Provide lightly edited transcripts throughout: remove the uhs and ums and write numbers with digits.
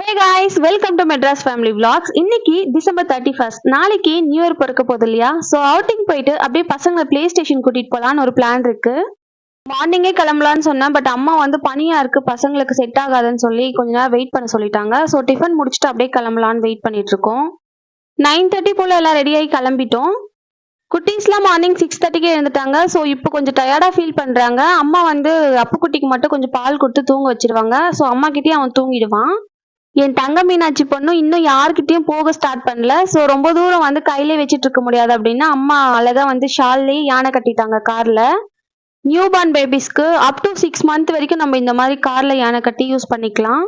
Hey guys, welcome to Madras Family Vlogs. இன்னைக்கு December 31st. நாளைக்கு new year பிறக்க போகுது இல்லையா? ஸோ அவுட்டிங் போயிட்டு அப்படியே பசங்களை பிளே ஸ்டேஷன் கூட்டிட்டு போகலான்னு ஒரு பிளான் இருக்கு. மார்னிங்கே கிளம்பலான்னு சொன்னேன், பட் அம்மா வந்து பனியா இருக்கு, பசங்களுக்கு செட் ஆகாதுன்னு சொல்லி கொஞ்ச நேரம் வெயிட் பண்ண சொல்லிட்டாங்க. ஸோ டிஃபன் முடிச்சுட்டு அப்படியே கிளம்பலான்னு வெயிட் பண்ணிட்டு இருக்கோம். 9:30 போல எல்லாம் ரெடியாகி கிளம்பிட்டோம். குட்டீஸ்லாம் மார்னிங் 6:30க்கே எழுந்துட்டாங்க. ஸோ இப்போ கொஞ்சம் டயர்டாக ஃபீல் பண்ணுறாங்க. அம்மா வந்து அப்புக்குட்டிக்கு மட்டும் கொஞ்சம் பால் கொடுத்து தூங்க வச்சிருவாங்க. ஸோ அம்மா கிட்டேயும் அவன் தூங்கிடுவான். என் தங்க மீனாட்சி பொண்ணும் இன்னும் யாருக்கிட்டையும் போக ஸ்டார்ட் பண்ணல. ஸோ ரொம்ப தூரம் வந்து கையிலே வச்சுட்டு இருக்க முடியாது அப்படின்னா அம்மா அழகா வந்து ஷால்லே யானை கட்டிட்டாங்க கார்ல. நியூ பார்ன் பேபிஸ்க்கு அப் டு 6 month வரைக்கும் நம்ம இந்த மாதிரி கார்ல யானை கட்டி யூஸ் பண்ணிக்கலாம்.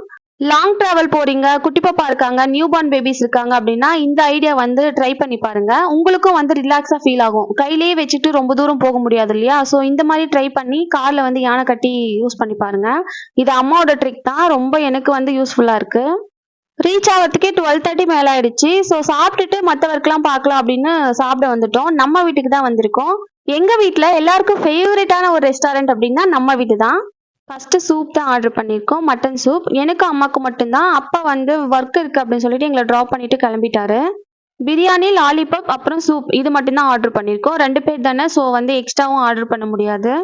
லாங் டிராவல் போறீங்க, குட்டி பாப்பா இருக்காங்க, நியூ பார்ன் பேபிஸ் இருக்காங்க அப்படின்னா இந்த ஐடியா வந்து ட்ரை பண்ணி பாருங்க. உங்களுக்கும் வந்து ரிலாக்ஸா ஃபீல் ஆகும். கையிலேயே வச்சுட்டு ரொம்ப தூரம் போக முடியாது இல்லையா? ஸோ இந்த மாதிரி ட்ரை பண்ணி கார்ல வந்து யானை கட்டி யூஸ் பண்ணி பாருங்க. இது அம்மாவோட ட்ரிக் தான், ரொம்ப எனக்கு வந்து யூஸ்ஃபுல்லா இருக்கு. ரீச் ஆகிறதுக்கே 12:30 மேல ஆயிடுச்சு. ஸோ சாப்பிட்டுட்டு மற்ற ஒர்க்லாம் பார்க்கலாம் அப்படின்னு சாப்பிட வந்துட்டோம். நம்ம வீட்டுக்கு தான் வந்திருக்கோம். எங்க வீட்டில் எல்லாருக்கும் ஃபேவரட்டான ஒரு ரெஸ்டாரண்ட் அப்படின்னா நம்ம வீட்டு தான். ஃபர்ஸ்ட் சூப் தான் ஆர்டர் பண்ணியிருக்கோம், மட்டன் சூப். எனக்கும் அம்மாவுக்கு மட்டும்தான். அப்பா வந்து ஒர்க் இருக்கு அப்படின்னு சொல்லிட்டு எங்களை ட்ராப் பண்ணிட்டு கிளம்பிட்டாரு. பிரியாணி, லாலிபாப், அப்புறம் சூப் இது மட்டும்தான் ஆர்டர் பண்ணியிருக்கோம். 2 பேர் தானே, ஸோ வந்து எக்ஸ்ட்ராவும் ஆர்டர் பண்ண முடியாது.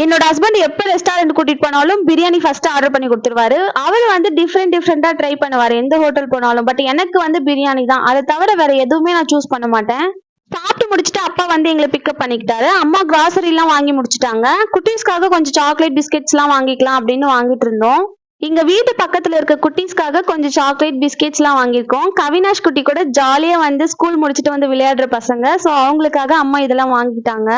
என்னோட ஹஸ்பண்ட் எப்போ ரெஸ்டாரண்ட் கூட்டிட்டு போனாலும் பிரியாணி ஃபர்ஸ்ட் ஆர்டர் பண்ணி கொடுத்துருவாரு. அவர் வந்து டிஃப்ரெண்டா ட்ரை பண்ணுவாரு எந்த ஹோட்டல் போனாலும். பட் எனக்கு வந்து பிரியாணி தான், அதை தவிர வேற எதுவுமே நான் சூஸ் பண்ண மாட்டேன். சாப்பிட்டு முடிச்சுட்டு அப்பா வந்து எங்களை பிக்கப் பண்ணிக்கிட்டாரு. அம்மா கிராசரி எல்லாம் வாங்கி முடிச்சுட்டாங்க. குட்டீஸ்க்காக கொஞ்சம் சாக்லேட் பிஸ்கெட்ஸ் எல்லாம் வாங்கிக்கலாம் அப்படின்னு வாங்கிட்டு இருந்தோம். எங்க வீட்டு பக்கத்துல இருக்க குட்டீஸ்க்காக கொஞ்சம் சாக்லேட் பிஸ்கெட்ஸ் எல்லாம் வாங்கியிருக்கோம். கவினாஷ் குட்டி கூட ஜாலியா வந்து ஸ்கூல் முடிச்சுட்டு வந்து விளையாடுற பசங்க. ஸோ அவங்களுக்காக அம்மா இதெல்லாம் வாங்கிட்டாங்க.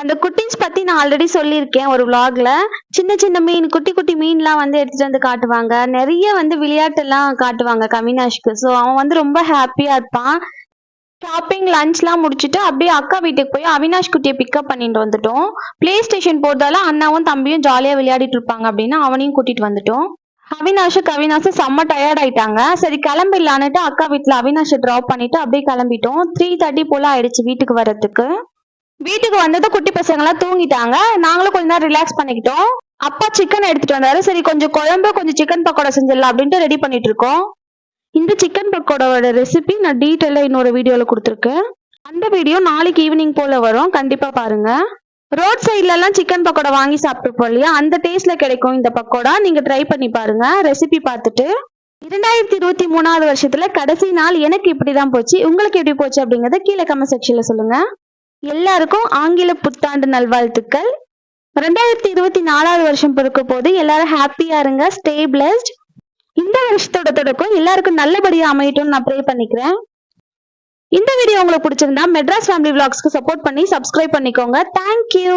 அந்த குட்டீஸ் பத்தி நான் ஆல்ரெடி சொல்லியிருக்கேன் ஒரு vlogல. சின்ன சின்ன மீன், குட்டி குட்டி மீன்லாம் வந்து எடுத்துட்டு வந்து காட்டுவாங்க. நிறைய வந்து விளையாட்டு எல்லாம் காட்டுவாங்க கவினாஷ்க்கு. ஸோ அவன் வந்து ரொம்ப ஹாப்பியா இருப்பான். ஷாப்பிங் லஞ்ச்லாம் முடிச்சுட்டு அப்படியே அக்கா வீட்டுக்கு போய் அவினாஷ் குட்டியை பிக்கப் பண்ணிட்டு வந்துட்டோம். பிளே ஸ்டேஷன் போறதால அண்ணாவும் தம்பியும் ஜாலியா விளையாடிட்டு இருப்பாங்க அப்படின்னு அவனையும் கூட்டிட்டு வந்துட்டோம். அவினாஷும் செம்ம டயர்ட் ஆயிட்டாங்க. சரி கிளம்பிடலான்னுட்டு அக்கா வீட்டுல அவினாஷை டிராப் பண்ணிட்டு அப்படியே கிளம்பிட்டோம். 3:30 போல ஆயிடுச்சு வீட்டுக்கு வர்றதுக்கு. வீட்டுக்கு வந்ததும் குட்டி பசங்க எல்லாம் தூங்கிட்டாங்க. நாங்களும் கொஞ்ச நேரம் ரிலாக்ஸ் பண்ணிக்கிட்டோம். அப்பா சிக்கன் எடுத்துட்டு வந்தாரு. சரி கொஞ்சம் குழம்பு, கொஞ்சம் சிக்கன் பக்கோடா செஞ்சிடலாம் அப்படின்ட்டு ரெடி பண்ணிட்டு இருக்கோம். இந்த சிக்கன் பக்கோடாவோட ரெசிபி நான் டீட்டெயிலாக இன்னொரு வீடியோவில் கொடுத்துருக்கேன். அந்த வீடியோ நாளைக்கு ஈவினிங் போல வரும், கண்டிப்பா பாருங்க. ரோட் சைட்ல எல்லாம் சிக்கன் பக்கோடா வாங்கி சாப்பிட்டுருப்போம் இல்லையா, அந்த டேஸ்ட்ல கிடைக்கும் இந்த பக்கோடா. நீங்க ட்ரை பண்ணி பாருங்க ரெசிபி பார்த்துட்டு. 2023 வருஷத்துல கடைசி நாள் எனக்கு இப்படிதான் போச்சு. உங்களுக்கு எப்படி போச்சு அப்படிங்கறத கீழே கமெண்ட் செக்ஷன்ல சொல்லுங்க. எல்லாருக்கும் ஆங்கில புத்தாண்டு நல்வாழ்த்துக்கள். 2024 வருஷம் பிறக்க போது எல்லாரும் ஹாப்பியா இருங்க, ஸ்டே பிளஸ்ட். இந்த வருஷத்தோட தொடக்கம் எல்லாருக்கும் நல்லபடியா அமையட்டும்னு நான் ப்ரே பண்ணிக்கிறேன். இந்த வீடியோ உங்களுக்கு பிடிச்சிருந்தா மெட்ராஸ் ஃபேமிலி விளாக்ஸ்க்கு சப்போர்ட் பண்ணி சப்ஸ்கிரைப் பண்ணிக்கோங்க. தேங்க்யூ.